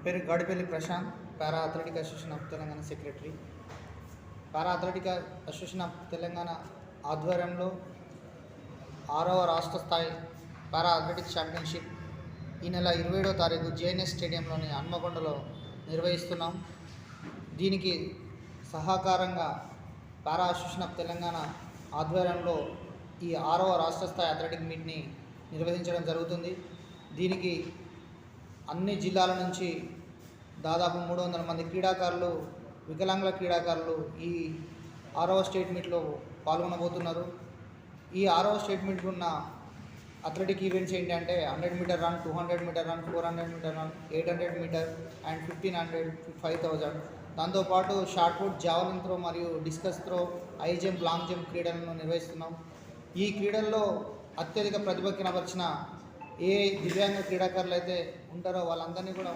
పేరు Gadipalli Prashanth, para athletic association of Telangana secretary. Para athletic association of Telangana ఆధ్వర్యంలో 6వ రాష్ట్ర స్థాయి పారా అథ్లెటిక్స్ ఛాంపియన్షిప్ ఈ నెల 27వ తారీఖు జేఎన్ఎస్ స్టేడియంలోని హన్మకొండలో నిర్వహిస్తున్నాం. దీనికి సహకారంగా పారా అసోసియేషన్ ఆఫ్ తెలంగాణ ఆధ్వర్యంలో ఈ 6వ రాష్ట్ర స్థాయి అథ్లెటిక్ మీట్ని నిర్వహించడం జరుగుతుంది. దీనికి అన్ని జిల్లాల నుంచి దాదాపు 300 మంది క్రీడాకారులు, వికలాంగుల క్రీడాకారులు ఈ 6వ స్టేట్ మీట్లో పాల్గొనబోతున్నారు. ఈ 6వ స్టేట్ మీట్ ఉన్న అథ్లెటిక్ ఈవెంట్స్ ఏంటంటే 100 meter run, 200 meter run, 400 meter run, 800 meter and 1500, 5000. దాంతోపాటు షార్ట్ పుట్, జావలిన్ త్రో మరియు discus throw, high jump, long jump క్రీడలను నిర్వహిస్తున్నాం. ఈ క్రీడల్లో అత్యధిక ప్రతిభ కనబరిచిన ఏ దివ్యాంగ క్రీడాకారులు అయితే ఉంటారో వాళ్ళందరినీ కూడా